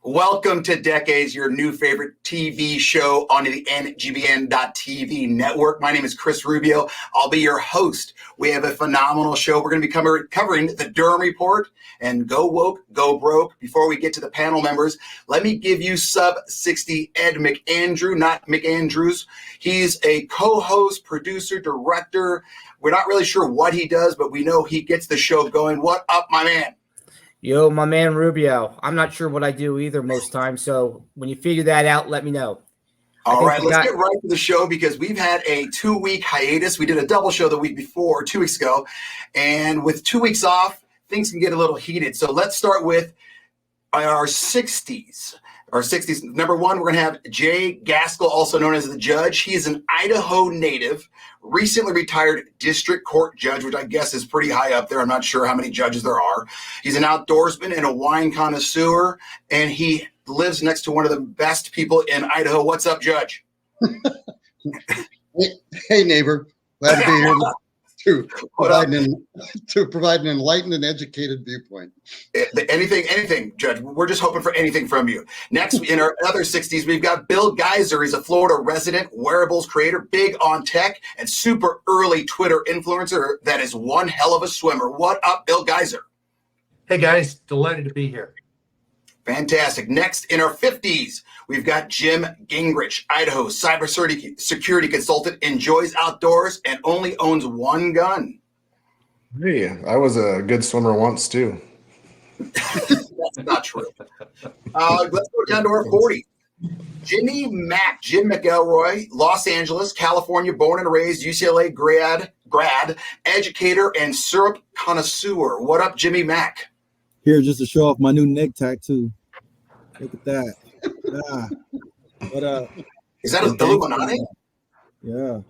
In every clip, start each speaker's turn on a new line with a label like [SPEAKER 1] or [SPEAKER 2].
[SPEAKER 1] Welcome to Decades, your new favorite TV show on the NGBN.TV network. My name is Chris Rubio. I'll be your host. We have a phenomenal show. We're going to be covering the Durham Report and Go Woke, Go Broke. Before we get to the panel members, let me give you Sub 60 Ed McAndrew, not McAndrews. He's a co-host, producer, director. We're not really sure what he does, but we know he gets the show going. What up, my man?
[SPEAKER 2] Yo, my man Rubio. I'm not sure what I do either most times, so when you figure that out, let me know.
[SPEAKER 1] All right, let's get right to the show because we've had a 2-week hiatus. We did a double show the week before, 2 weeks ago, and with 2 weeks off, things can get a little heated. So let's start with our 60s. Our 60s. Number one, we're going to have Jay Gaskell, also known as the Judge. He is an Idaho native, recently retired district court judge, which I guess is pretty high up there. I'm not sure how many judges there are. He's an outdoorsman and a wine connoisseur, and he lives next to one of the best people in Idaho. What's up, Judge?
[SPEAKER 3] Hey, neighbor. Glad to be here to provide an enlightened and educated viewpoint.
[SPEAKER 1] Anything, Judge. We're just hoping for anything from you. Next, in our other 60s, we've got Bill Geiser. He's a Florida resident, wearables creator, big on tech, and super early Twitter influencer that is one hell of a swimmer. What up, Bill Geiser?
[SPEAKER 4] Hey, guys. Delighted to be here.
[SPEAKER 1] Fantastic. Next, in our 50s, we've got Jim Gingrich, Idaho, cybersecurity consultant, enjoys outdoors, and only owns one gun.
[SPEAKER 5] Hey, I was a good swimmer once, too.
[SPEAKER 1] That's not true. Let's go down to our 40s. Jimmy Mack, Jim McElroy, Los Angeles, California, born and raised, UCLA grad, educator, and syrup connoisseur. What up, Jimmy Mack?
[SPEAKER 6] Here just to show off my new neck tattoo. Look at that. Yeah.
[SPEAKER 1] Is that an Illuminati?
[SPEAKER 6] Yeah.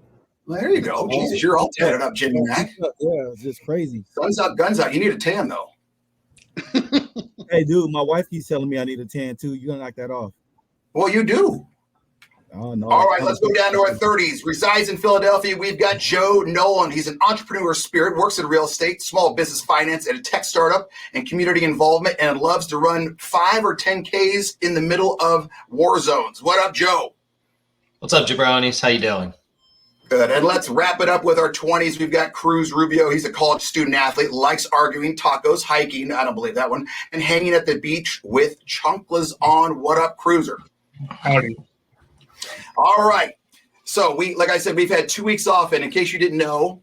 [SPEAKER 1] Well, there you go. Jesus, you're all tatted up, Jimmy Mack.
[SPEAKER 6] Yeah, it's just crazy.
[SPEAKER 1] Guns out. You need a tan, though.
[SPEAKER 6] Hey, dude, my wife keeps telling me I need a tan, too. You're going to knock that off.
[SPEAKER 1] Well, you do.
[SPEAKER 6] Oh, no.
[SPEAKER 1] All right, let's go down to our 30s. Resides in Philadelphia. We've got Joe Nolan. He's an entrepreneur spirit, works in real estate, small business finance, and a tech startup, and community involvement, and loves to run 5 or 10 Ks in the middle of war zones. What up, Joe?
[SPEAKER 7] What's up, jabronis? How you doing?
[SPEAKER 1] Good. And let's wrap it up with our 20s. We've got Cruz Rubio. He's a college student athlete, likes arguing, tacos, hiking, I don't believe that one, and hanging at the beach with chunklas on. What up, Cruiser?
[SPEAKER 4] Howdy.
[SPEAKER 1] All right. So like I said, we've had 2 weeks off. And in case you didn't know,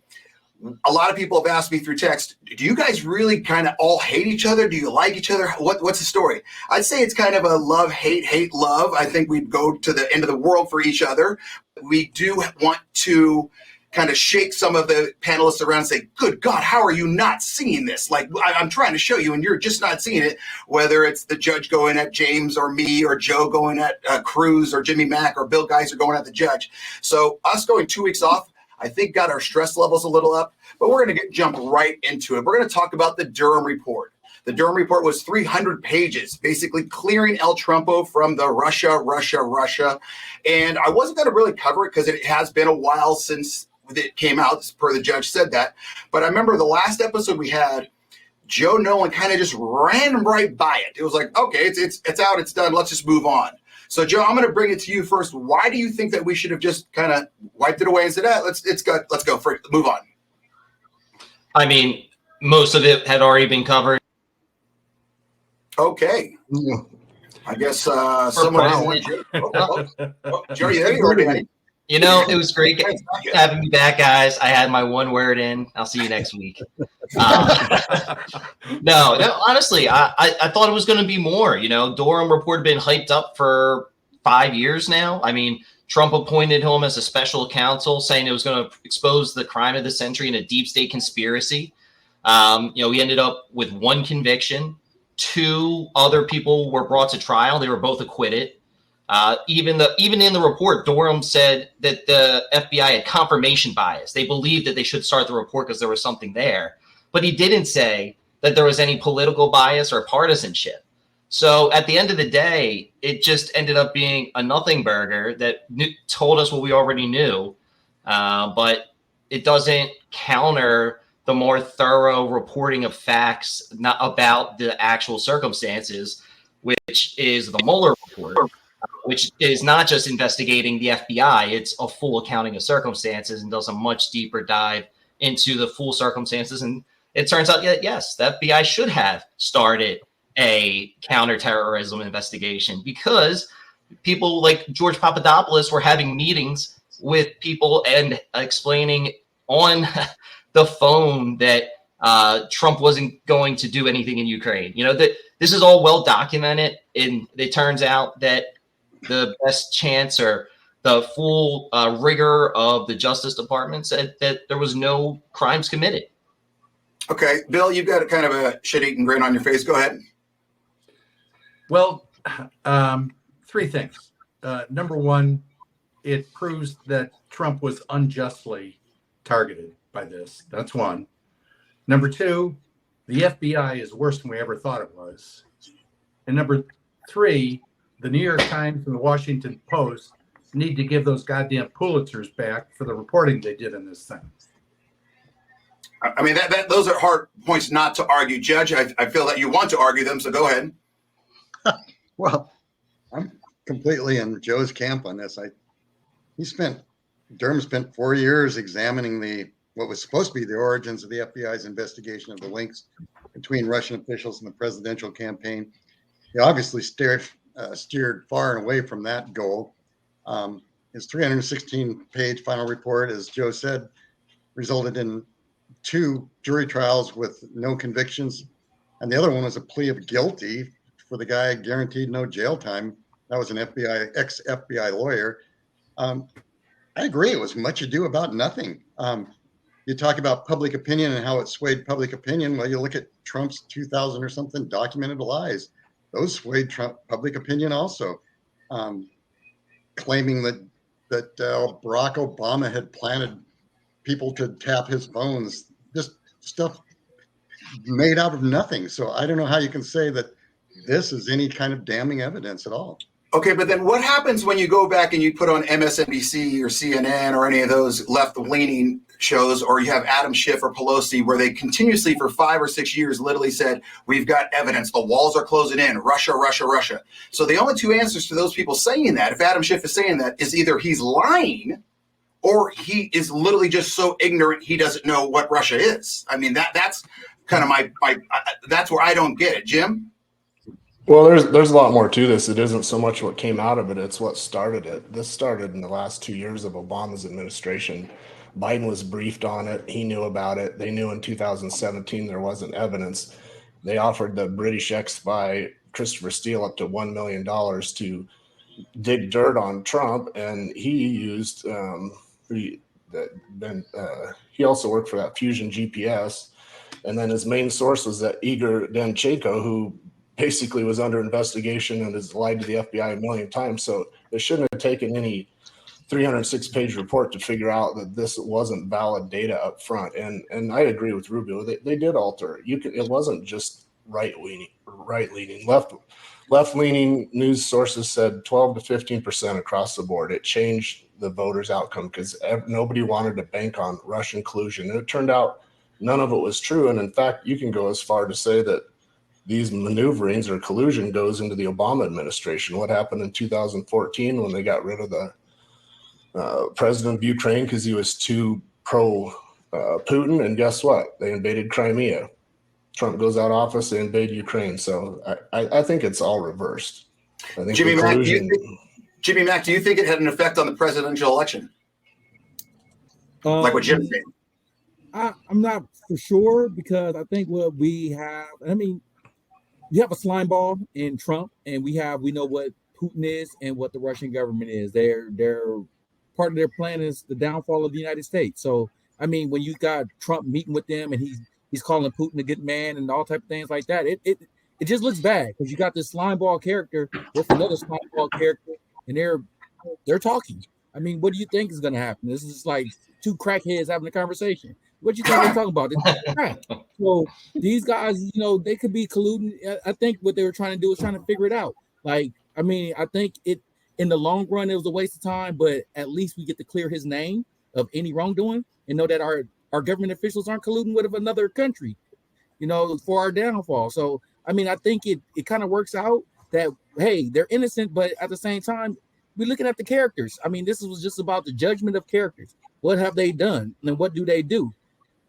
[SPEAKER 1] a lot of people have asked me through text, do you guys really kind of all hate each other? Do you like each other? What's the story? I'd say it's kind of a love, hate, love. I think we'd go to the end of the world for each other. We do want to kind of shake some of the panelists around and say, good God, how are you not seeing this? Like, I'm trying to show you and you're just not seeing it, whether it's the judge going at James or me or Joe going at Cruz or Jimmy Mack or Bill Geiser going at the judge. So us going 2 weeks off, I think got our stress levels a little up, but we're going to jump right into it. We're going to talk about the Durham Report. The Durham Report was 300 pages, basically clearing El Trumpo from the Russia. And I wasn't going to really cover it because it has been a while since it came out, as per the judge said that. But I remember the last episode we had, Joe Nolan kind of just ran right by it. It was like, okay, it's out, it's done, let's just move on. So, Joe, I'm going to bring it to you first. Why do you think that we should have just kind of wiped it away and said, let's go for it, move on?
[SPEAKER 7] I mean, most of it had already been covered.
[SPEAKER 1] Okay. I guess someone else. Joe, you there? You already had it.
[SPEAKER 7] You know, it was great having me back, guys. I had my one word in. I'll see you next week. No, honestly, I thought it was going to be more. You know, Durham Report had been hyped up for 5 years now. I mean, Trump appointed him as a special counsel, saying it was going to expose the crime of the century and a deep state conspiracy. We ended up with one conviction. 2 other people were brought to trial. They were both acquitted. Even in the report, Durham said that the FBI had confirmation bias. They believed that they should start the report because there was something there. But he didn't say that there was any political bias or partisanship. So at the end of the day, it just ended up being a nothing burger that told us what we already knew. But it doesn't counter the more thorough reporting of facts, not about the actual circumstances. which is the Mueller report, which is not just investigating the FBI, it's a full accounting of circumstances and does a much deeper dive into the full circumstances. And it turns out that, yes, the FBI should have started a counterterrorism investigation because people like George Papadopoulos were having meetings with people and explaining on the phone that Trump wasn't going to do anything in Ukraine. You know, that this is all well documented, and it turns out that the best chance or the full rigor of the Justice Department said that there was no crimes committed.
[SPEAKER 1] Okay, Bill, you've got a kind of a shit-eating grin on your face. Go ahead.
[SPEAKER 4] Well, three things. Number one, it proves that Trump was unjustly targeted by this. That's one. Number two, the FBI is worse than we ever thought it was. And number three, the New York Times and the Washington Post need to give those goddamn Pulitzers back for the reporting they did in this thing.
[SPEAKER 1] I mean, those are hard points not to argue, Judge. I feel that you want to argue them, so go ahead.
[SPEAKER 3] Well, I'm completely in Joe's camp on this. Durham spent 4 years examining what was supposed to be the origins of the FBI's investigation of the links between Russian officials and the presidential campaign. He obviously steered far and away from that goal. His 316-page final report, as Joe said, resulted in 2 jury trials with no convictions, and the other one was a plea of guilty for the guy guaranteed no jail time. That was an ex-FBI lawyer. I agree. It was much ado about nothing. You talk about public opinion and how it swayed public opinion. Well, you look at Trump's 2000 or something documented lies. Those swayed Trump public opinion also. Claiming that Barack Obama had planted people to tap his phones, just stuff made out of nothing. So I don't know how you can say that this is any kind of damning evidence at all.
[SPEAKER 1] Okay, but then what happens when you go back and you put on MSNBC or CNN or any of those left-leaning shows, or you have Adam Schiff or Pelosi, where they continuously for 5 or 6 years literally said, we've got evidence, the walls are closing in, Russia, Russia, Russia. So the only 2 answers to those people saying that, if Adam Schiff is saying that, is either he's lying or he is literally just so ignorant he doesn't know what Russia is. I mean, that's kind of my that's where I don't get it. Jim?
[SPEAKER 5] Well, there's a lot more to this. It isn't so much what came out of it, it's what started it. This started in the last 2 years of Obama's administration. Biden was briefed on it. He knew about it. They knew in 2017 there wasn't evidence. They offered the British ex-spy Christopher Steele up to $1 million to dig dirt on Trump, and he used he also worked for that Fusion GPS, and then his main source was that Igor Danchenko, who basically was under investigation and has lied to the FBI a million times. So it shouldn't have taken any 306-page report to figure out that this wasn't valid data up front. And I agree with Rubio. They did alter it. It wasn't just right-leaning. Left-leaning news sources said 12 to 15% across the board. It changed the voters' outcome because nobody wanted to bank on Russian collusion. And it turned out none of it was true. And in fact, you can go as far to say that these maneuverings or collusion goes into the Obama administration. What happened in 2014 when they got rid of the president of Ukraine because he was too pro Putin? And guess what? They invaded Crimea. Trump goes out of office, they invade Ukraine. So I think it's all reversed. I think
[SPEAKER 1] Jimmy Mack, do you think it had an effect on the presidential election? Like what Jim said?
[SPEAKER 6] I'm not for sure because I think what we have, I mean, you have a slime ball in Trump, and we know what Putin is and what the Russian government is. They're part of their plan is the downfall of the United States. So I mean, when you got Trump meeting with them and he's calling Putin a good man and all type of things like that, it just looks bad because you got this slime ball character with another slime ball character, and they're talking. I mean, what do you think is going to happen? This is like 2 crackheads having a conversation. What do you think they're talking about? It's crack. So these guys, they could be colluding. I think what they were trying to do is trying to figure it out. Like, I mean, I think in the long run, it was a waste of time, but at least we get to clear his name of any wrongdoing and know that our government officials aren't colluding with another country, for our downfall. So, I mean, I think it kind of works out. that, hey, they're innocent, but at the same time, we're looking at the characters. I mean, this was just about the judgment of characters. What have they done, and what do they do?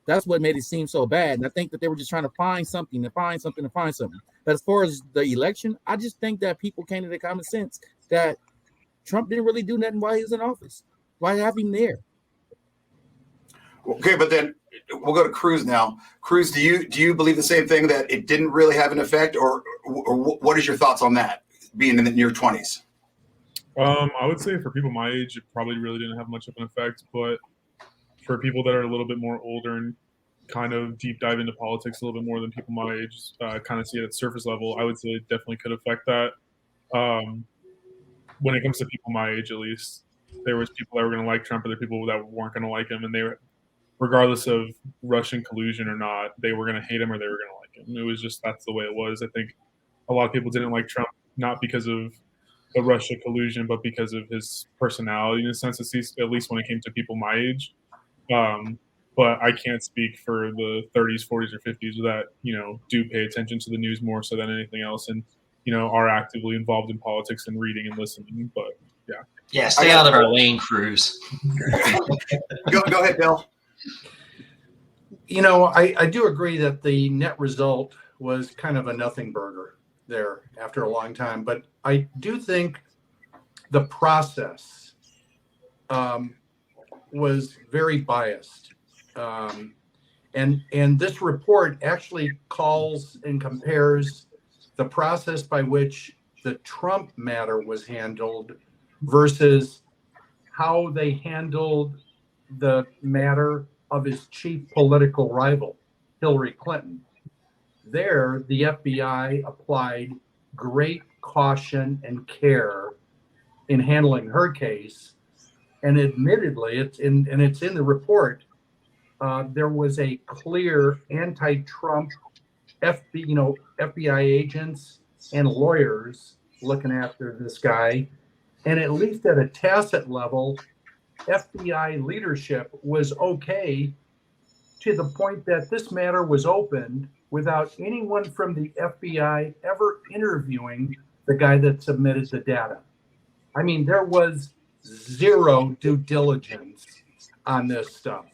[SPEAKER 6] That's what made it seem so bad. And I think that they were just trying to find something, to find something, to find something. But as far as the election, I just think that people came to the common sense that Trump didn't really do nothing while he was in office. Why have him there?
[SPEAKER 1] Okay, but then we'll go to Cruz now. Cruz, do you believe the same thing, that it didn't really have an effect, or what is your thoughts on that, being in your 20s?
[SPEAKER 8] I would say for people my age, it probably really didn't have much of an effect, but for people that are a little bit more older and kind of deep dive into politics a little bit more than people my age, kind of see it at surface level, I would say it definitely could affect that. When it comes to people my age, at least, there was people that were going to like Trump, and there were people that weren't going to like him, and they were, regardless of Russian collusion or not, they were going to hate him or they were going to like him. It was just, that's the way it was. I think a lot of people didn't like Trump, not because of the Russia collusion, but because of his personality, in a sense, at least when it came to people my age. But I can't speak for the 30s, 40s, or 50s that, do pay attention to the news more so than anything else, and, are actively involved in politics and reading and listening. But yeah.
[SPEAKER 7] Yeah, stay out of our lane, Cruz.
[SPEAKER 1] Go ahead, Bill.
[SPEAKER 4] I do agree that the net result was kind of a nothing burger there after a long time. But I do think the process was very biased. And this report actually calls and compares the process by which the Trump matter was handled versus how they handled the matter of his chief political rival, Hillary Clinton. There, the FBI applied great caution and care in handling her case. And admittedly, it's in the report, there was a clear anti-Trump FBI agents and lawyers looking after this guy. And at least at a tacit level, FBI leadership was okay to the point that this matter was opened without anyone from the FBI ever interviewing the guy that submitted the data. I mean, there was zero due diligence on this stuff.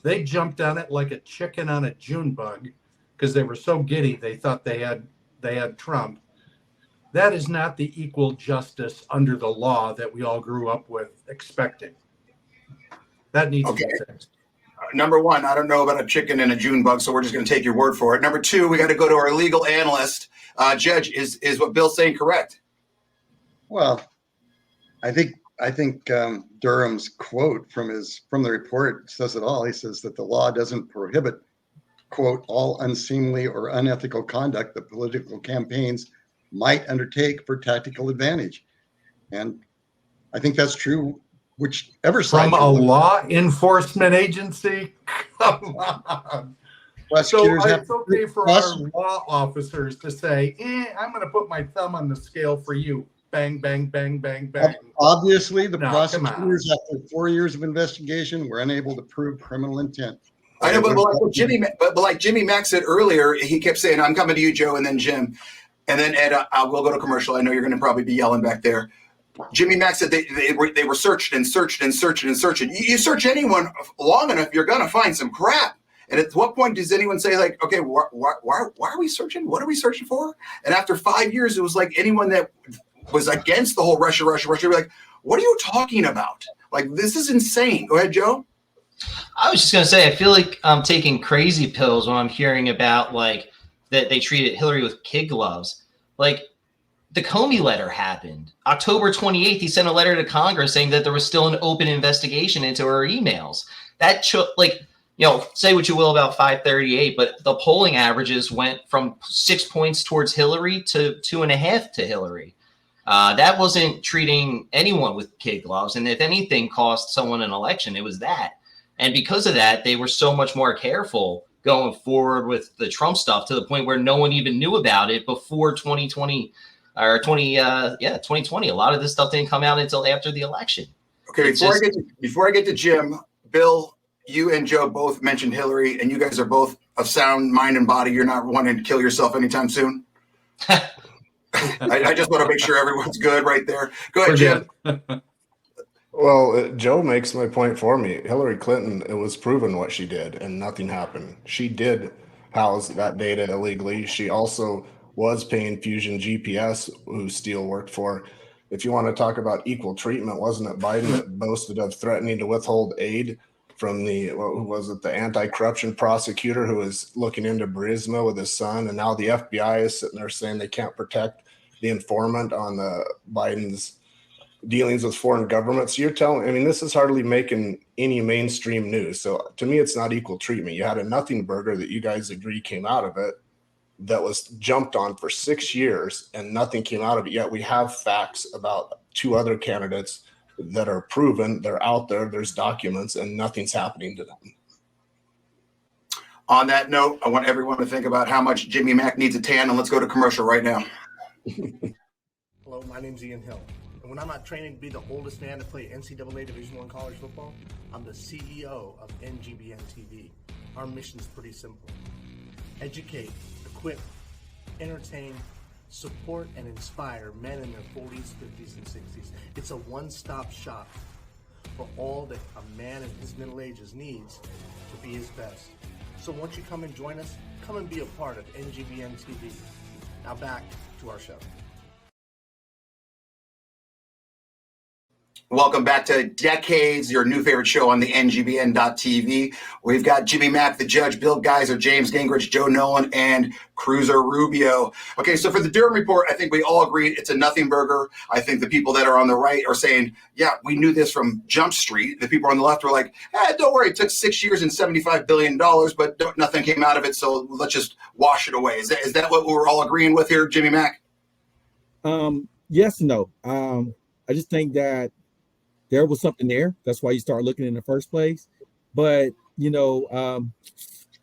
[SPEAKER 4] They jumped on it like a chicken on a June bug because they were so giddy they thought they had Trump. That is not the equal justice under the law that we all grew up with expecting. That needs to be fixed.
[SPEAKER 1] Number one, I don't know about a chicken and a June bug, so we're just going to take your word for it. Number two, we got to go to our legal analyst. Judge, is what Bill's saying correct?
[SPEAKER 3] Well, I think Durham's quote from the report says it all. He says that the law doesn't prohibit, quote, all unseemly or unethical conduct that political campaigns might undertake for tactical advantage. And I think that's true whichever side.
[SPEAKER 4] From a law enforcement agency? Come on. So it's okay for our law officers to say, I'm going to put my thumb on the scale for you. Bang, bang, bang, bang, bang.
[SPEAKER 3] Obviously, the prosecutors, after 4 years of investigation, were unable to prove criminal intent.
[SPEAKER 1] I know, but like Jimmy Mack said earlier, he kept saying, I'm coming to you, Joe, and then Jim. And then Ed, we'll go to commercial. I know you're going to probably be yelling back there. Jimmy Mack said they were searched and searched and searched and searched. You search anyone long enough, you're going to find some crap. And at what point does anyone say, like, okay, why are we searching? What are we searching for? And after 5 years, it was like anyone that was against the whole Russia, you're like, what are you talking about? Like, this is insane. Go ahead, Joe.
[SPEAKER 7] I was just going to say, I feel like I'm taking crazy pills when I'm hearing about, like, that they treated Hillary with kid gloves. Like, the Comey letter happened. October 28th, he sent a letter to Congress saying that there was still an open investigation into her emails. That, say what you will about 538, but the polling averages went from 6 points towards Hillary to 2.5 to Hillary. That wasn't treating anyone with kid gloves. And if anything cost someone an election, it was that. And because of that, they were so much more careful going forward with the Trump stuff to the point where no one even knew about it before 2020 or 2020. A lot of this stuff didn't come out until after the election.
[SPEAKER 1] Okay, before I get to Jim, Bill, you and Joe both mentioned Hillary, and you guys are both of sound mind and body. You're not wanting to kill yourself anytime soon. I just want to make sure everyone's good right there. Go ahead,
[SPEAKER 4] We're
[SPEAKER 1] Jim.
[SPEAKER 4] good.
[SPEAKER 5] Well, Joe makes my point for me. Hillary Clinton, it was proven what she did, and nothing happened. She did house that data illegally. She also was paying Fusion GPS, who Steele worked for. If you want to talk about equal treatment, wasn't it Biden that boasted of threatening to withhold aid from who was it, the anti-corruption prosecutor who was looking into Burisma with his son, and now the FBI is sitting there saying they can't protect the informant on Biden's dealings with foreign governments. So you're telling, I mean, this is hardly making any mainstream news. So to me, it's not equal treatment. You had a nothing burger that you guys agree came out of it that was jumped on for 6 years and nothing came out of it. Yet we have facts about 2 other candidates that are proven, they're out there, there's documents, and nothing's happening to them.
[SPEAKER 1] On that note, I want everyone to think about how much Jimmy Mack needs a tan, and let's go to commercial right now.
[SPEAKER 9] Hello, my name's Ian Hill. And when I'm not training to be the oldest man to play NCAA Division I college football, I'm the CEO of NGBN TV. Our mission's pretty simple. Educate, equip, entertain, support, and inspire men in their 40s, 50s, and 60s. It's a one-stop shop for all that a man in his middle ages needs to be his best. So once you come and join us, come and be a part of NGBN TV. Now back to our show.
[SPEAKER 1] Welcome back to Decades, your new favorite show on the NGBN.TV. We've got Jimmy Mack, the judge, Bill Geiser, James Gingrich, Joe Nolan, and Cruiser Rubio. Okay, so for the Durham report, I think we all agreed it's a nothing burger. I think the people that are on the right are saying, yeah, we knew this from Jump Street. The people on the left were like, don't worry, it took 6 years and $75 billion, but nothing came out of it, so let's just wash it away. Is that what we're all agreeing with here, Jimmy Mack?
[SPEAKER 6] Yes and no. I just think that there was something there. That's why you start looking in the first place. But, I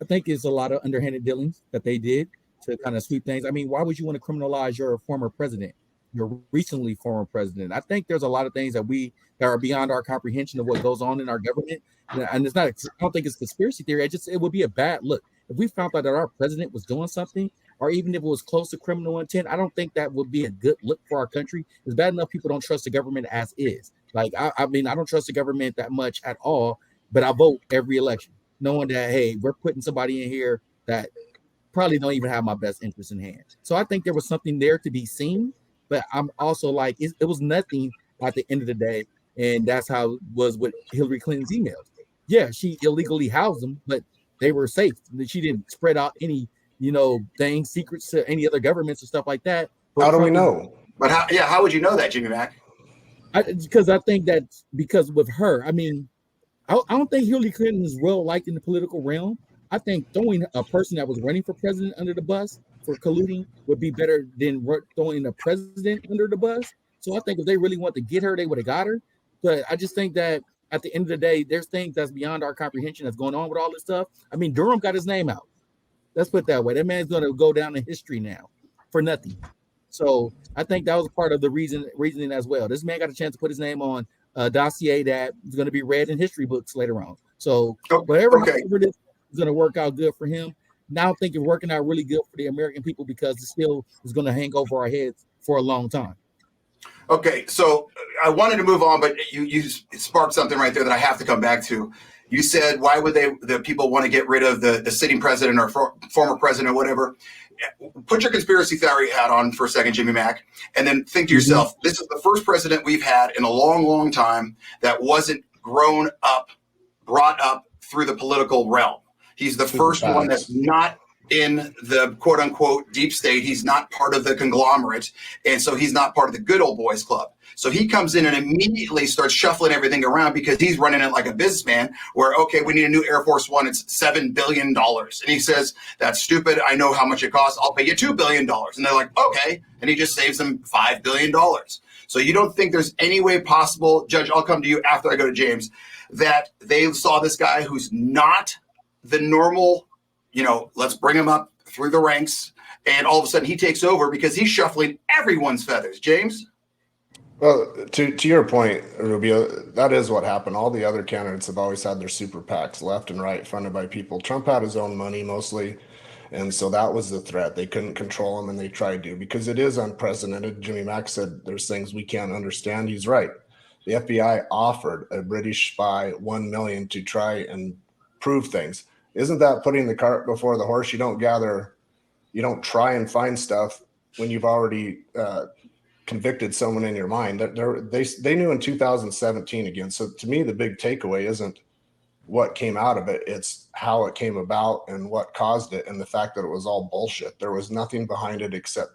[SPEAKER 6] think it's a lot of underhanded dealings that they did to kind of sweep things. I mean, why would you want to criminalize your former president, your recently former president? I think there's a lot of things that are beyond our comprehension of what goes on in our government. And it's not, I don't think it's conspiracy theory. It would be a bad look. If we found out that our president was doing something, or even if it was close to criminal intent, I don't think that would be a good look for our country. It's bad enough people don't trust the government as is. Like, I mean, I don't trust the government that much at all, but I vote every election, knowing that, hey, we're putting somebody in here that probably don't even have my best interest in hand. So I think there was something there to be seen, but I'm also like, it was nothing at the end of the day. And that's how it was with Hillary Clinton's emails. Yeah, she illegally housed them, but they were safe. She didn't spread out any, things, secrets to any other governments or stuff like that. But
[SPEAKER 5] how do we know?
[SPEAKER 1] But how would you know that, Jimmy Mack?
[SPEAKER 6] Because I think that because with her, I mean, I don't think Hillary Clinton is well liked in the political realm. I think throwing a person that was running for president under the bus for colluding would be better than throwing a president under the bus. So I think if they really want to get her, they would have got her. But I just think that at the end of the day, there's things that's beyond our comprehension that's going on with all this stuff. I mean, Durham got his name out. Let's put it that way. That man's going to go down in history now for nothing. So I think that was part of the reasoning as well. This man got a chance to put his name on a dossier that is going to be read in history books later on. So whatever it is going to work out good for him. Now I think it's working out really good for the American people because it still is going to hang over our heads for a long time. Okay, so I wanted to move on, but you sparked something right there that I have to come back to. You said, why would the people want to get rid of the sitting president or former president or whatever? Put your conspiracy theory hat on for a second, Jimmy Mack, and then think to yourself, this is the first president we've had in a long, long time that wasn't brought up through the political realm. He's the first one that's not in the quote unquote deep state. He's not part of the conglomerate. And so he's not part of the good old boys club. So he comes in and immediately starts shuffling everything around because he's running it like a businessman where, okay, we need a new Air Force One. It's $7 billion. And he says, that's stupid. I know how much it costs. I'll pay you $2 billion. And they're like, okay. And he just saves them $5 billion. So you don't think there's any way possible, Judge, I'll come to you after I go to James, that they saw this guy who's not the normal, let's bring him up through the ranks. And all of a sudden he takes over because he's shuffling everyone's feathers. James?
[SPEAKER 5] Well, to your point, Rubio, that is what happened. All the other candidates have always had their super PACs left and right funded by people. Trump had his own money mostly. And so that was the threat. They couldn't control them, and they tried to, because it is unprecedented. Jimmy Mack said there's things we can't understand. He's right. The FBI offered a British spy $1 million to try and prove things. Isn't that putting the cart before the horse? You don't try and find stuff when you've already convicted someone in your mind. They knew in 2017 again. So to me, the big takeaway isn't what came out of it. It's how it came about and what caused it, and the fact that it was all bullshit. There was nothing behind it except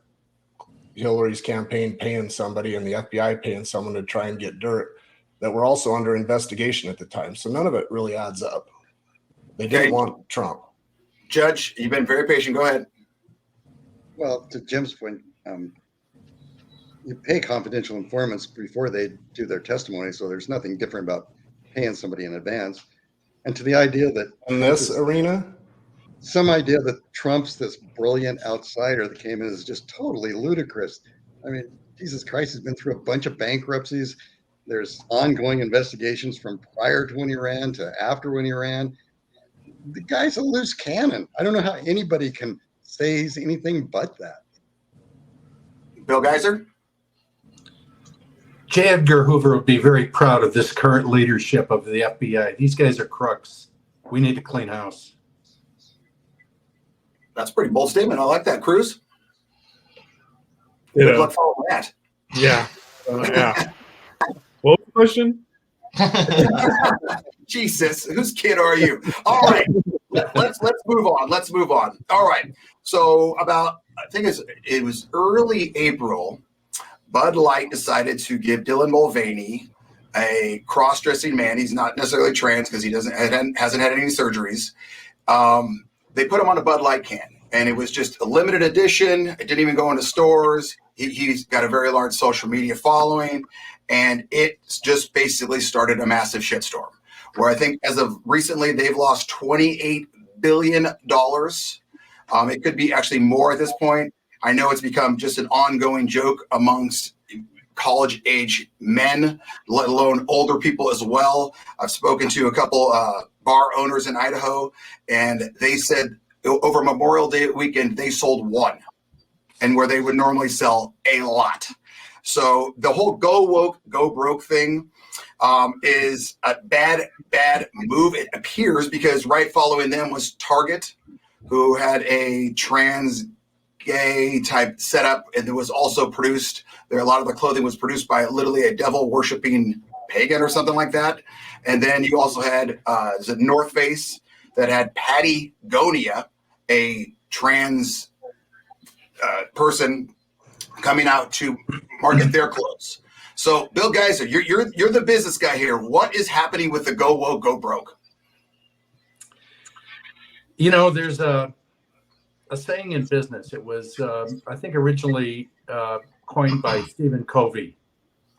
[SPEAKER 5] Hillary's campaign paying somebody and the FBI paying someone to try and get dirt that were also under investigation at the time. So none of it really adds up. They didn't want Trump.
[SPEAKER 1] Judge, you've been very patient. Go ahead.
[SPEAKER 3] Well, to Jim's point, you pay confidential informants before they do their testimony, so there's nothing different about paying somebody in advance. And to the idea that
[SPEAKER 5] in this arena,
[SPEAKER 3] some idea that Trump's this brilliant outsider that came in is just totally ludicrous. I mean, Jesus Christ, he's been through a bunch of bankruptcies. There's ongoing investigations from prior to when he ran to after when he ran. The guy's a loose cannon. I don't know how anybody can say he's anything but that.
[SPEAKER 1] Bill Geiser?
[SPEAKER 4] J. Edgar Hoover would be very proud of this current leadership of the FBI. These guys are crooks. We need to clean house.
[SPEAKER 1] That's a pretty bold statement. I like that. Cruz?
[SPEAKER 8] Yeah.
[SPEAKER 1] Good luck following that.
[SPEAKER 8] Yeah. Yeah. What was the question?
[SPEAKER 1] Jesus, whose kid are you? All right, let's move on. Let's move on. All right. So about, I think it was early April, Bud Light decided to give Dylan Mulvaney, a cross-dressing man. He's not necessarily trans because he hasn't had any surgeries. They put him on a Bud Light can, and it was just a limited edition. It didn't even go into stores. He's got a very large social media following, and it just basically started a massive shitstorm where I think as of recently, they've lost $28 billion. It could be actually more at this point. I know it's become just an ongoing joke amongst college age men, let alone older people as well. I've spoken to a couple bar owners in Idaho, and they said over Memorial Day weekend, they sold one, and where they would normally sell a lot. So the whole go woke, go broke thing is a bad move. It appears because right following them was Target, who had a trans gay type setup, and it was also produced there. A lot of the clothing was produced by literally a devil worshiping pagan or something like that. And then you also had the North Face that had Patagonia, a trans person coming out to market their clothes. So, Bill Geiser, you're the business guy here. What is happening with the go woke, go broke?
[SPEAKER 4] You know, there's a saying in business. It was, I think, originally coined by Stephen Covey,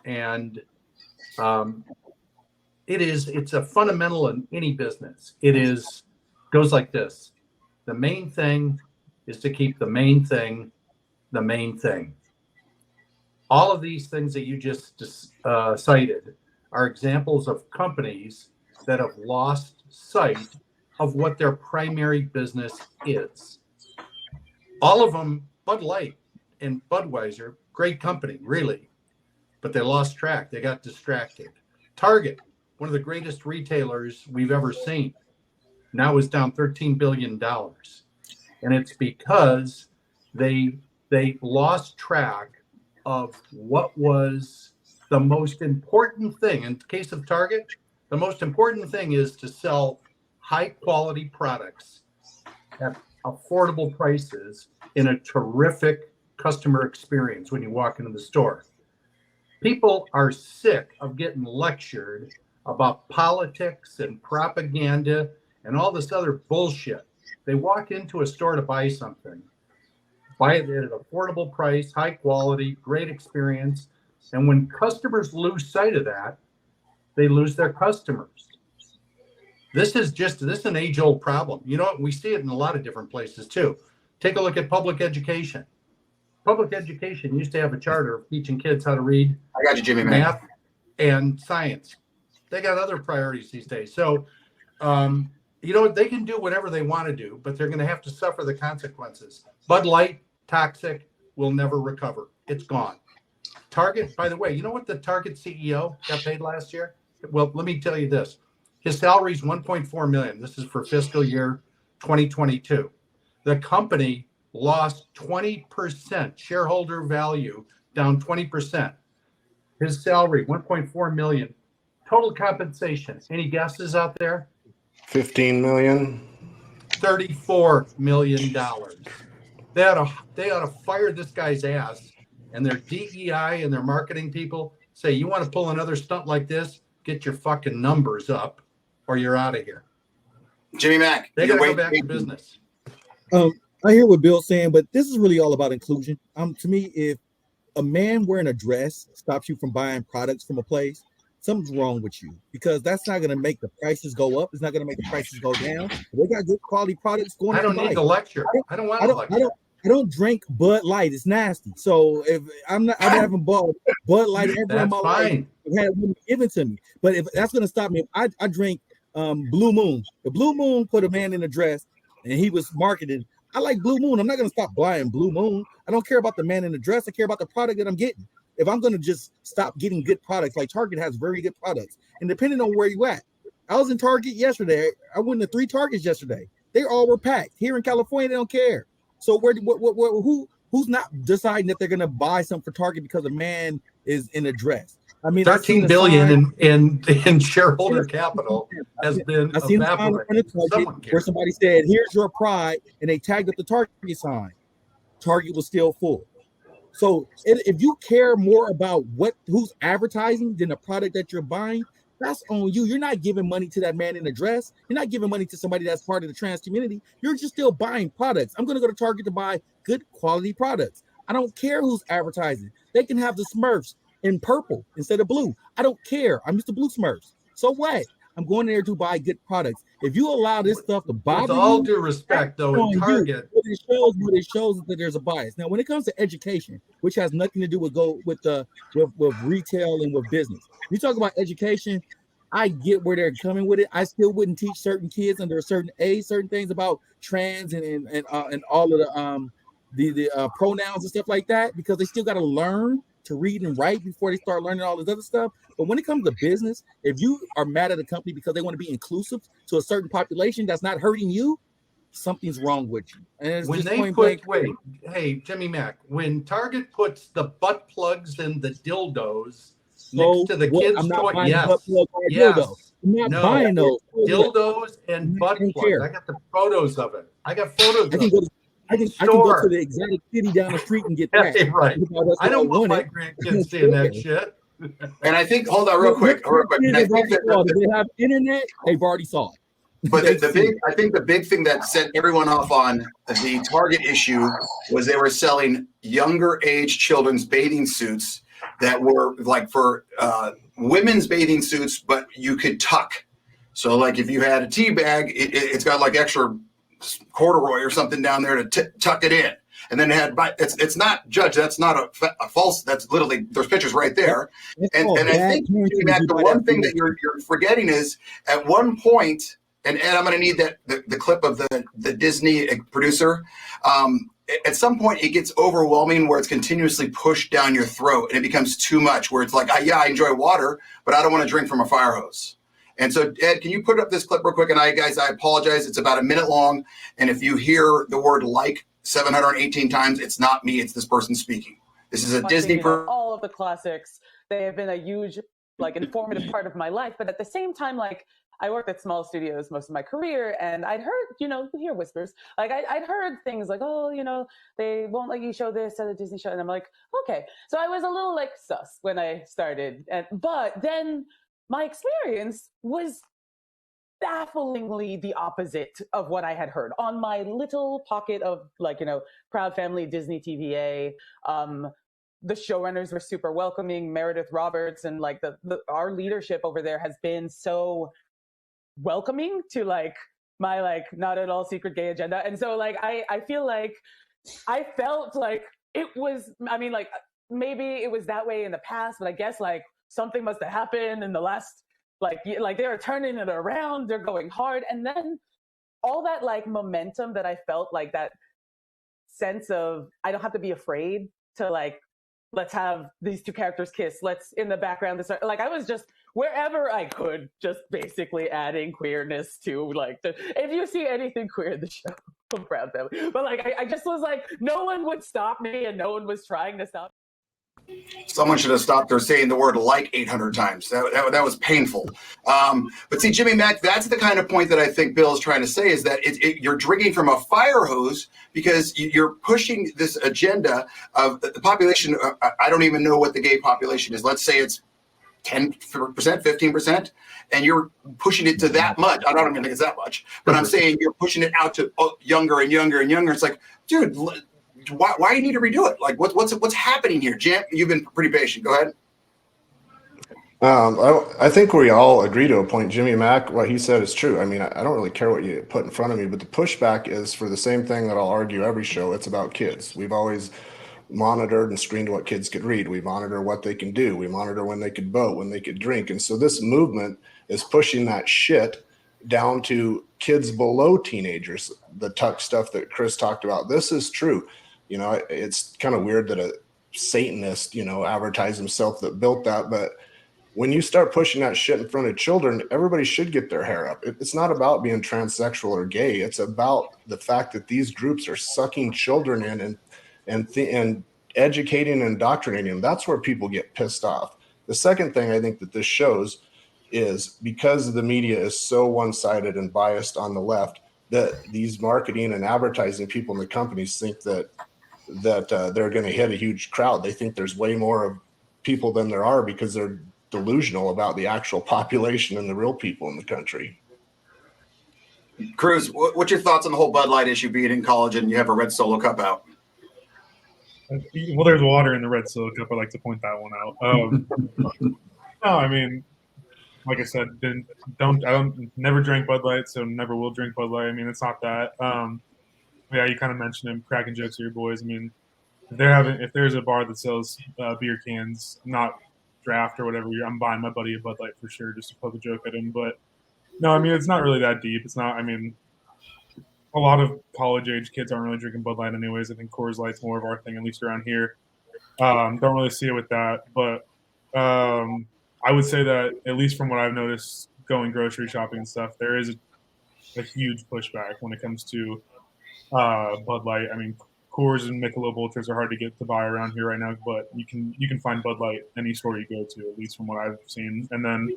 [SPEAKER 4] and it's a fundamental in any business. Goes like this: the main thing is to keep the main thing the main thing. All of these things that you just cited are examples of companies that have lost sight of what their primary business is. All of them, Bud Light and Budweiser, great company, really, but they lost track. They got distracted. Target, one of the greatest retailers we've ever seen, now is down $13 billion. And it's because they lost track of what was the most important thing. In the case of Target, the most important thing is to sell high quality products at affordable prices in a terrific customer experience when you walk into the store. People are sick of getting lectured about politics and propaganda and all this other bullshit. They walk into a store to buy something, buy it at an affordable price, high quality, great experience. And when customers lose sight of that, they lose their customers. This is an age-old problem. You know what? We see it in a lot of different places too. Take a look at public education. Public education used to have a charter of teaching kids how to read,
[SPEAKER 1] I got you, Jimmy,
[SPEAKER 4] math, and science. They got other priorities these days. So You know, they can do whatever they want to do, but they're going to have to suffer the consequences. Bud Light, toxic, will never recover. It's gone. Target, by the way, you know what the Target CEO got paid last year? Well, let me tell you this. His salary is $1.4 million. This is for fiscal year 2022. The company lost 20%, shareholder value down 20%. His salary, $1.4 million. Total compensation, any guesses out there?
[SPEAKER 5] 15 million.
[SPEAKER 4] $34 million. They ought to fire this guy's ass, and their DEI and their marketing people say, you want to pull another stunt like this? Get your fucking numbers up, or you're out of here.
[SPEAKER 1] Jimmy Mack,
[SPEAKER 4] They got to go back to business.
[SPEAKER 6] I hear what Bill's saying, but this is really all about inclusion. To me, if a man wearing a dress stops you from buying products from a place, something's wrong with you, because that's not going to make the prices go up. It's not going to make the prices go down. They got good quality products going.
[SPEAKER 4] I don't need the lecture. I don't want a lecture.
[SPEAKER 6] I don't drink Bud Light. It's nasty. So if I haven't bought Bud Light ever in my life. I've had one given to me. But if that's going to stop me, if I drink Blue Moon. The Blue Moon put a man in a dress, and he was marketed. I like Blue Moon. I'm not going to stop buying Blue Moon. I don't care about the man in the dress. I care about the product that I'm getting. If I'm going to just stop getting good products, like Target has very good products, and depending on where you at, I was in Target yesterday. I went to 3 Targets yesterday. They all were packed. Here in California, they don't care. So who's not deciding that they're going to buy something for Target because a man is in a dress? I mean,
[SPEAKER 4] $13 billion in shareholder capital has been
[SPEAKER 6] I've seen a sign in Target where somebody said, "Here's your pride," and they tagged up the Target sign. Target was still full. So if you care more about who's advertising than the product that you're buying, that's on you. You're not giving money to that man in a dress. You're not giving money to somebody that's part of the trans community. You're just still buying products. I'm going to go to Target to buy good quality products. I don't care who's advertising. They can have the Smurfs in purple instead of blue. I don't care. I'm Mr. Blue Smurfs. So what? I'm going there to buy good products. If you allow this stuff to bother you,
[SPEAKER 4] with all due respect, though, in Target,
[SPEAKER 6] it shows that there's a bias. Now, when it comes to education, which has nothing to do with retail and with business, you talk about education. I get where they're coming with it. I still wouldn't teach certain kids under a certain age certain things about trans and all of the pronouns and stuff like that, because they still got to learn to read and write before they start learning all this other stuff. But when it comes to business, if you are mad at a company because they want to be inclusive to a certain population that's not hurting you, something's wrong with you. And
[SPEAKER 4] when they put, hey, Jimmy Mack, when Target puts the butt plugs and the dildos next to the kids' toy, yes.
[SPEAKER 6] I'm not buying those.
[SPEAKER 4] Dildos and butt plugs. I got the photos of it. I got photos of it.
[SPEAKER 6] I can go to the exotic city down the street and get that.
[SPEAKER 4] Right. I don't want my grandkids seeing that shit.
[SPEAKER 1] And I think, hold on real quick.
[SPEAKER 6] If they have internet, they've already saw it.
[SPEAKER 1] But I think the big thing that set everyone off on the Target issue was they were selling younger age children's bathing suits that were like for women's bathing suits, but you could tuck. So like if you had a tea bag, it's got like extra corduroy or something down there to tuck it in. And then it's not, Judge, that's not a false, that's literally, there's pictures right there. And I think that the one thing that you're forgetting is at one point, and Ed, I'm going to need the clip of the Disney producer. At some point it gets overwhelming where it's continuously pushed down your throat and it becomes too much, where it's like, I enjoy water, but I don't want to drink from a fire hose. And so, Ed, can you put up this clip real quick? And I apologize. It's about a minute long. And if you hear the word like 718 times, it's not me. It's this person speaking. This is a Disney.
[SPEAKER 10] All of the classics. They have been a huge, informative part of my life. But at the same time, I worked at small studios most of my career, and I'd heard, you hear whispers. I'd heard things like, they won't let you show this at a Disney show. And I'm like, okay. So I was a little sus when I started. But then my experience was bafflingly the opposite of what I had heard on my little pocket of Proud Family Disney TVA. The showrunners were super welcoming. Meredith Roberts and our leadership over there has been so welcoming to my not at all secret gay agenda. And so I feel like I felt like it was, maybe it was that way in the past, but I guess something must have happened in the last, they are turning it around. They're going hard. And then all that like momentum that I felt, like that sense of I don't have to be afraid to like, let's have these two characters kiss. Let's in the background, this like I was just wherever I could, just basically adding queerness to like if you see anything queer in the show, I'm proud family. But like I just was like, no one would stop me, and no one was trying to stop.
[SPEAKER 1] Someone should have stopped her saying the word like 800 times. That was painful. But see, Jimmy Mack, that's the kind of point that I think Bill is trying to say, is that you're drinking from a fire hose because you're pushing this agenda of the population. I don't even know what the gay population is. Let's say it's 10%, 15%, and you're pushing it to that much. I don't even think it's that much, but I'm saying you're pushing it out to younger and younger and younger. It's like, dude, why do you need to redo it? Like, what's happening here? Jim, you've been pretty patient. Go ahead.
[SPEAKER 5] I think we all agree to a point. Jimmy Mack, what he said is true. I mean, I don't really care what you put in front of me, but the pushback is for the same thing that I'll argue every show. It's about kids. We've always monitored and screened what kids could read. We monitor what they can do. We monitor when they could vote, when they could drink. And so this movement is pushing that shit down to kids below teenagers, the tuck stuff that Chris talked about. This is true. You know, it's kind of weird that a Satanist, you know, advertised himself that built that. But when you start pushing that shit in front of children, everybody should get their hair up. It's not about being transsexual or gay. It's about the fact that these groups are sucking children in and educating and indoctrinating them. That's where people get pissed off. The second thing I think that this shows is because the media is so one-sided and biased on the left, that these marketing and advertising people in the companies think that they're going to hit a huge crowd. They think there's way more of people than there are because they're delusional about the actual population and the real people in the country.
[SPEAKER 1] Cruz, what's your thoughts on the whole Bud Light issue being in college and you have a red Solo cup out?
[SPEAKER 8] Well, there's water in the red Solo cup. I like to point that one out. No, I mean, like I said, I don't never drank Bud Light, so never will drink Bud Light. I mean, it's not that. Yeah, you kind of mentioned him cracking jokes to your boys. I mean, if there's a bar that sells beer cans, not draft or whatever, I'm buying my buddy a Bud Light for sure, just to poke a joke at him. But no, I mean, it's not really that deep. It's not. I mean, a lot of college age kids aren't really drinking Bud Light anyways. I think Coors Light's more of our thing, at least around here. Don't really see it with that, but I would say that at least from what I've noticed going grocery shopping and stuff, there is a huge pushback when it comes to Bud Light. I mean, Coors and Michelob Ultras are hard to get to buy around here right now, but you can find Bud Light any store you go to, at least from what I've seen. And then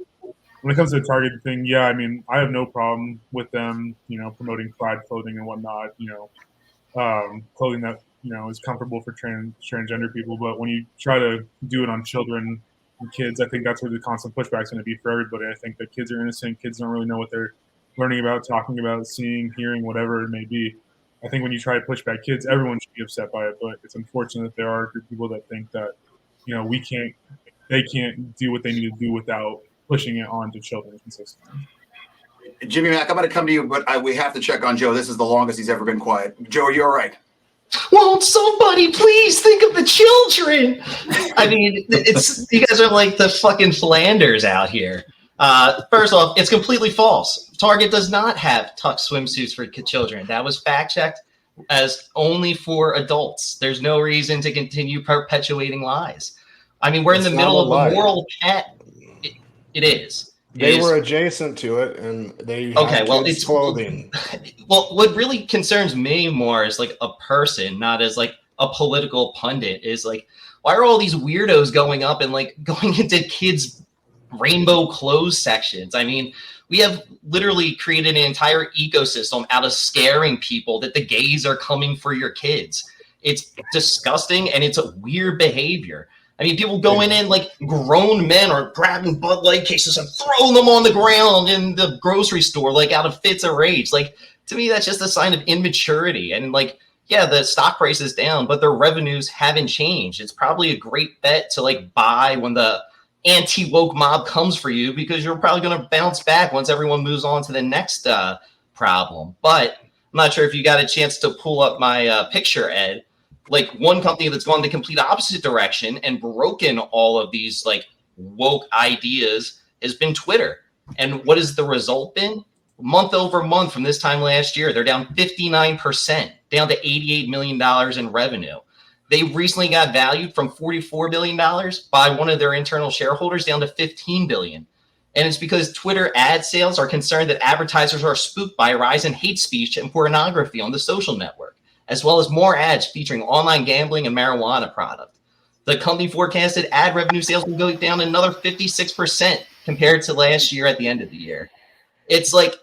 [SPEAKER 8] when it comes to the Target thing, yeah, I mean, I have no problem with them, you know, promoting pride clothing and whatnot, you know, clothing that, you know, is comfortable for transgender people. But when you try to do it on children and kids, I think that's where the constant pushback is going to be for everybody. I think that kids are innocent. Kids don't really know what they're learning about, talking about, seeing, hearing, whatever it may be. I think when you try to push back kids, everyone should be upset by it. But it's unfortunate that there are a group of people that think that, you know, they can't do what they need to do without pushing it on to children consistently.
[SPEAKER 1] Jimmy Mack, I'm going to come to you, but we have to check on Joe. This is the longest he's ever been quiet. Joe, are you all right?
[SPEAKER 7] Won't somebody please think of the children? I mean, you guys are like the fucking Flanders out here. First off, it's completely false. Target does not have tuck swimsuits for children. That was fact-checked as only for adults. There's no reason to continue perpetuating lies. I mean, we're in the middle of a moral cat. It is.
[SPEAKER 5] They were adjacent to it, and they had kids' clothing.
[SPEAKER 7] Well, what really concerns me more as like a person, not as like a political pundit, is like, why are all these weirdos going up and like going into kids' rainbow clothes sections? I mean, we have literally created an entire ecosystem out of scaring people that the gays are coming for your kids. It's disgusting, and it's a weird behavior. I mean, people going in like grown men are grabbing Bud Light cases and throwing them on the ground in the grocery store, like out of fits of rage. Like, to me, that's just a sign of immaturity. And like, yeah, the stock price is down, but their revenues haven't changed. It's probably a great bet to like buy when the anti-woke mob comes for you, because you're probably going to bounce back once everyone moves on to the next problem. But I'm not sure if you got a chance to pull up my picture, Ed. Like, one company that's gone the complete opposite direction and broken all of these like woke ideas has been Twitter. And what has the result been? Month over month from this time last year, they're down 59%, down to $88 million in revenue. They recently got valued from $44 billion by one of their internal shareholders down to $15 billion. And it's because Twitter ad sales are concerned that advertisers are spooked by a rise in hate speech and pornography on the social network, as well as more ads featuring online gambling and marijuana product. The company forecasted ad revenue sales will go down another 56% compared to last year at the end of the year. It's like,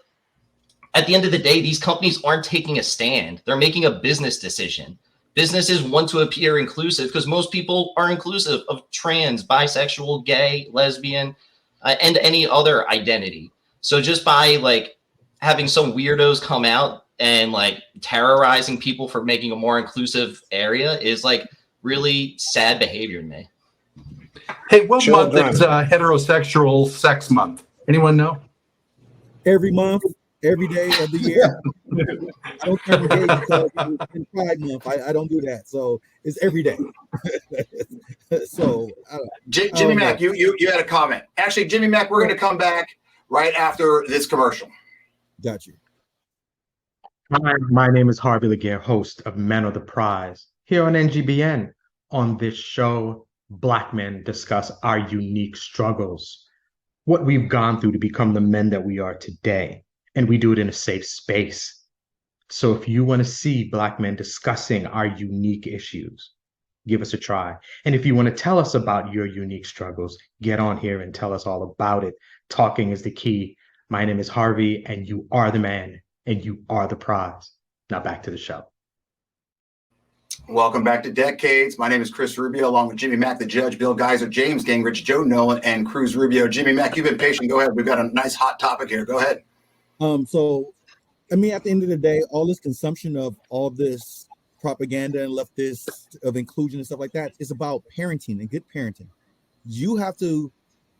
[SPEAKER 7] at the end of the day, these companies aren't taking a stand. They're making a business decision. Businesses want to appear inclusive because most people are inclusive of trans, bisexual, gay, lesbian, and any other identity. So just by like having some weirdos come out and like terrorizing people for making a more inclusive area is like really sad behavior to me.
[SPEAKER 4] Hey, what month
[SPEAKER 5] Children.
[SPEAKER 4] is heterosexual sex month? Anyone know?
[SPEAKER 6] Every month, every day of the year. Don't turn me gay because it's in Pride Month. I don't do that. So it's every day. So
[SPEAKER 1] Jimmy Mack, you had a comment. Actually, Jimmy Mack, we're going to come back right after this commercial.
[SPEAKER 6] Got you.
[SPEAKER 11] Hi, my name is Harvey Laguerre, host of Men of the Prize, here on NGBN. On this show, Black men discuss our unique struggles, what we've gone through to become the men that we are today, and we do it in a safe space. So if you want to see Black men discussing our unique issues, give us a try. And if you want to tell us about your unique struggles, get on here and tell us all about it. Talking is the key. My name is Harvey, and you are the man, and you are the prize. Now back to the show.
[SPEAKER 1] Welcome back to Decades. My name is Chris Rubio, along with Jimmy Mack, the judge, Bill Geiser, James Gingrich, Joe Nolan, and Cruz Rubio. Jimmy Mack, you've been patient. Go ahead. We've got a nice hot topic here. Go ahead.
[SPEAKER 6] So, I mean, at the end of the day, all this consumption of all this propaganda and leftist of inclusion and stuff like that is about parenting and good parenting. You have to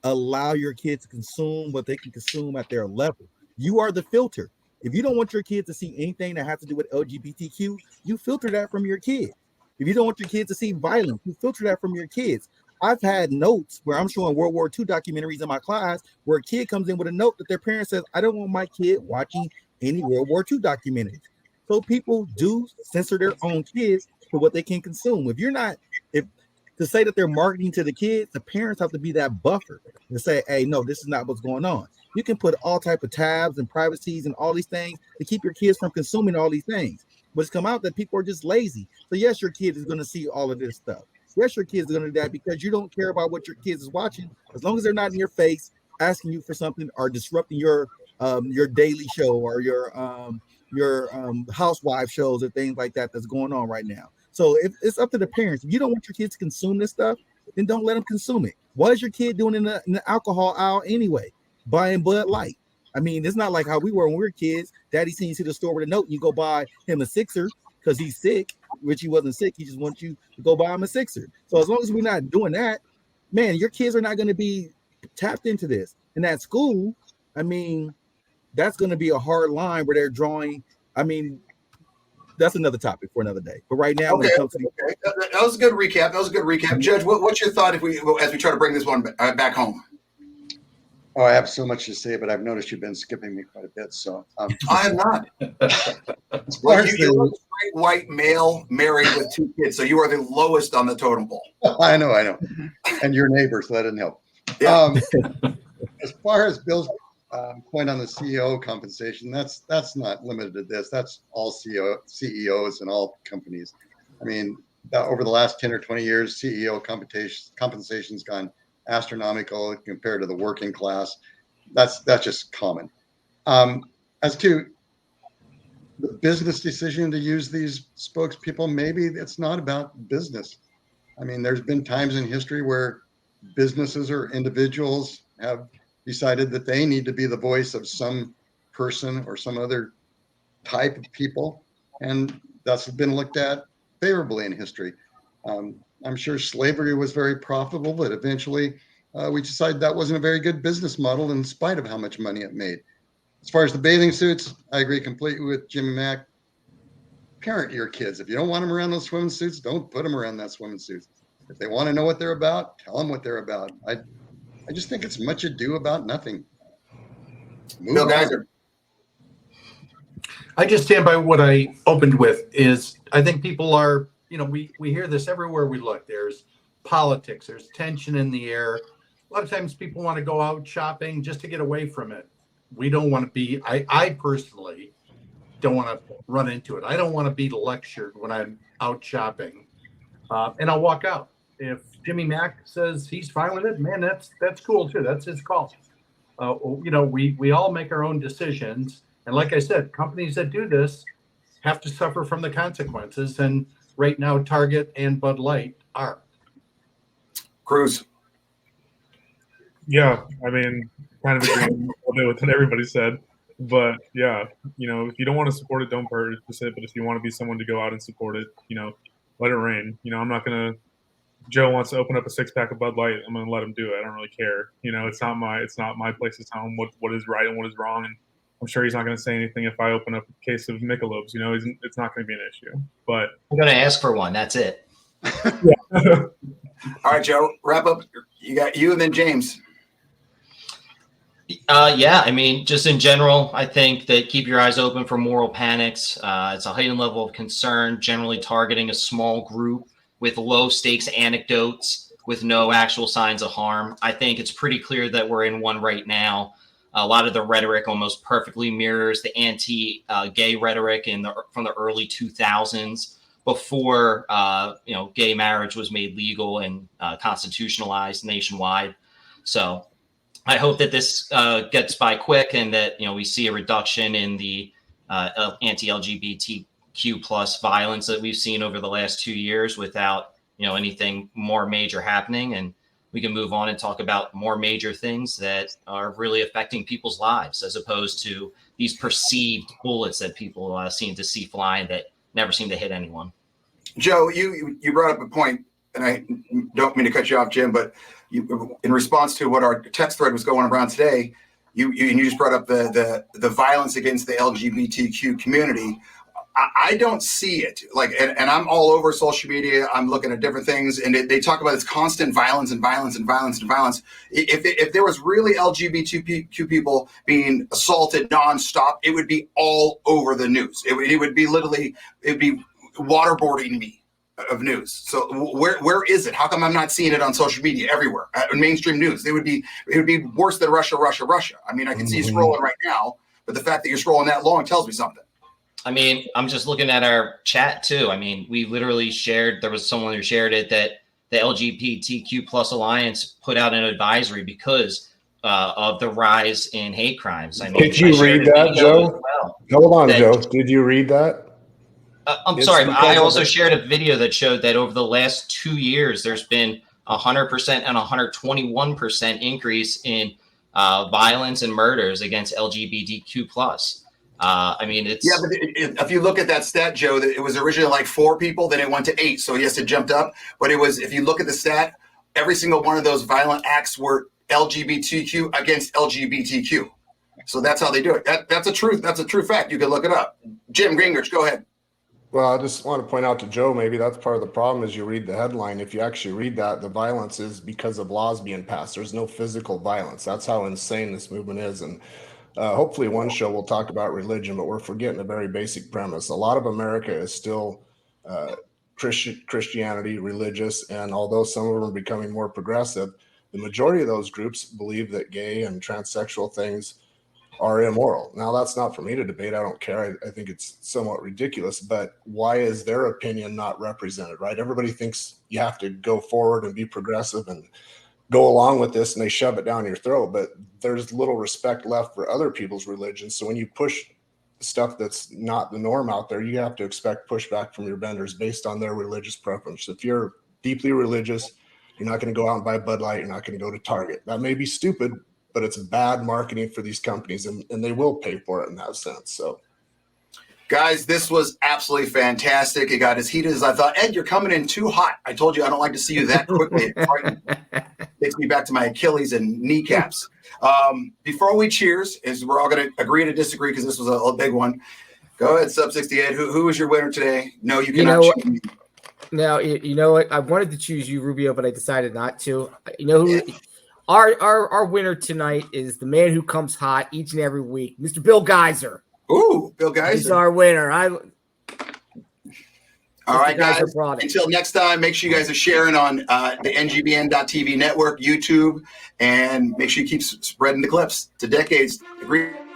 [SPEAKER 6] allow your kids to consume what they can consume at their level. You are the filter. If you don't want your kids to see anything that has to do with LGBTQ, you filter that from your kids. If you don't want your kids to see violence, you filter that from your kids. I've had notes where I'm showing World War II documentaries in my class where a kid comes in with a note that their parent says, I don't want my kid watching any World War II documentaries. So people do censor their own kids for what they can consume. If to say that they're marketing to the kids, the parents have to be that buffer and say, hey, no, this is not what's going on. You can put all type of tabs and privacies and all these things to keep your kids from consuming all these things. But it's come out that people are just lazy. So yes, your kid is going to see all of this stuff. Yes, your kids are going to do that because you don't care about what your kids is watching. As long as they're not in your face asking you for something or disrupting your daily show or your housewife shows or things like that that's going on right now. So it's up to the parents. If you don't want your kids to consume this stuff, then don't let them consume it. What is your kid doing in the alcohol aisle anyway? Buying Bud Light. I mean, it's not like how we were when we were kids. Daddy seen you to the store with a note and you go buy him a sixer because he's sick, which he wasn't sick. He just wants you to go buy him a sixer. So as long as we're not doing that, man, your kids are not going to be tapped into this. And at school, I mean, that's going to be a hard line where they're drawing. I mean, that's another topic for another day. But right now, when it comes to
[SPEAKER 1] that was a good recap. Judge, what's your thought as we try to bring this one back home?
[SPEAKER 3] Oh, I have so much to say, but I've noticed you've been skipping me quite a bit. So
[SPEAKER 1] I have not. Well, you're a straight white male married with 2 kids, so you are the lowest on the totem pole.
[SPEAKER 3] I know. And your neighbor, so that didn't help.
[SPEAKER 1] Yeah.
[SPEAKER 3] As far as Bill's point on the CEO compensation, that's not limited to this. That's all CEOs and all companies. I mean, over the last 10 or 20 years, CEO compensation's gone astronomical compared to the working class. That's just common. As to the business decision to use these spokespeople, maybe it's not about business. I mean, there's been times in history where businesses or individuals have decided that they need to be the voice of some person or some other type of people, and that's been looked at favorably in history. I'm sure slavery was very profitable, but eventually we decided that wasn't a very good business model in spite of how much money it made. As far as the bathing suits, I agree completely with Jimmy Mack. Parent your kids. If you don't want them around those swimming suits, don't put them around that swimming suits. If they want to know what they're about, tell them what they're about. I just think it's much ado about nothing.
[SPEAKER 1] Bill Geiser.
[SPEAKER 4] I just stand by what I opened with. Is I think people are, we hear this everywhere we look. There's politics. There's tension in the air. A lot of times people want to go out shopping just to get away from it. We don't want to be. I personally don't want to run into it. I don't want to be lectured when I'm out shopping, and I'll walk out. If Jimmy Mack says he's fine with it, man, that's cool too. That's his call. We all make our own decisions, and like I said, companies that do this have to suffer from the consequences. And right now, Target and Bud Light are.
[SPEAKER 1] Cruz.
[SPEAKER 8] Yeah, I mean, kind of agreeing with what everybody said. But yeah, if you don't want to support it, don't purchase it. But if you want to be someone to go out and support it, let it rain. I'm not gonna. Joe wants to open up a 6-pack of Bud Light. I'm gonna let him do it. I don't really care. It's not my place to tell him what is right and what is wrong. And I'm sure he's not gonna say anything if I open up a case of Michelob's. It's not gonna be an issue. But
[SPEAKER 7] I'm gonna ask for one. That's it.
[SPEAKER 1] All right, Joe. Wrap up. You got you and then James.
[SPEAKER 7] Yeah, I mean, just in general, I think that keep your eyes open for moral panics. It's a heightened level of concern, generally targeting a small group with low stakes anecdotes with no actual signs of harm. I think it's pretty clear that we're in one right now. A lot of the rhetoric almost perfectly mirrors the anti-gay rhetoric from the early 2000s before gay marriage was made legal and constitutionalized nationwide. So I hope that this gets by quick and that we see a reduction in the anti-LGBTQ plus violence that we've seen over the last 2 years without anything more major happening, and we can move on and talk about more major things that are really affecting people's lives as opposed to these perceived bullets that people seem to see flying that never seem to hit anyone.
[SPEAKER 1] Joe, you brought up a point, and I don't mean to cut you off, Jim, but in response to what our text thread was going around today, you just brought up the violence against the LGBTQ community. I don't see it and I'm all over social media. I'm looking at different things, and they talk about this constant violence and violence and violence and violence. If there was really LGBTQ people being assaulted nonstop, it would be all over the news. It would be literally, it'd be waterboarding me of news. So where is it? How come I'm not seeing it on social media everywhere? Mainstream news. It would be worse than Russia. I mean, I can see you scrolling right now, but the fact that you're scrolling that long tells me something.
[SPEAKER 7] I mean, I'm just looking at our chat too. I mean, we literally shared, there was someone who shared it, that the LGBTQ plus Alliance put out an advisory because of the rise in hate crimes. I mean,
[SPEAKER 5] did you read that, Joe?
[SPEAKER 7] Well,
[SPEAKER 5] hold on, Joe. Did you read that?
[SPEAKER 7] I'm sorry, but I also shared a video that showed that over the last 2 years, there's been 100% and 121% increase in violence and murders against LGBTQ plus. I mean, it's
[SPEAKER 1] but if you look at that stat, Joe, that it was originally like 4 people, then it went to 8, so yes, it jumped up. But it was, if you look at the stat, every single one of those violent acts were LGBTQ against LGBTQ. So that's how they do it. That's a truth. That's a true fact. You can look it up. Jim Gingrich, go ahead.
[SPEAKER 5] Well, I just want to point out to Joe, maybe that's part of the problem is you read the headline. If you actually read that, the violence is because of laws being passed. There's no physical violence. That's how insane this movement is. And hopefully one show we'll talk about religion, but we're forgetting a very basic premise. A lot of America is still Christianity, religious, and although some of them are becoming more progressive, the majority of those groups believe that gay and transsexual things are immoral. Now, that's not for me to debate. I don't care. I think it's somewhat ridiculous, but why is their opinion not represented, right? Everybody thinks you have to go forward and be progressive and go along with this, and they shove it down your throat, but there's little respect left for other people's religions. So when you push stuff that's not the norm out there, you have to expect pushback from your vendors based on their religious preference. If you're deeply religious, you're not going to go out and buy Bud Light. You're not going to go to Target. That may be stupid, but it's bad marketing for these companies, and they will pay for it in that sense. So,
[SPEAKER 1] guys, this was absolutely fantastic. It got as heated as I thought. Ed, you're coming in too hot. I told you I don't like to see you that quickly. It takes me back to my Achilles and kneecaps. Before we cheers, we're all going to agree to disagree because this was a big one. Go ahead, Sub 68. Who was your winner today? No, you cannot choose me.
[SPEAKER 2] No, you know what? I wanted to choose you, Rubio, but I decided not to. You know who? Our winner tonight is the man who comes hot each and every week, Mr. Bill Geiser.
[SPEAKER 1] Ooh, Bill Geiser.
[SPEAKER 2] He's our winner.
[SPEAKER 1] All right, guys.
[SPEAKER 2] Geiser product.
[SPEAKER 1] Until next time, make sure you guys are sharing on the NGBN.TV network, YouTube, and make sure you keep spreading the clips to decades. Agree.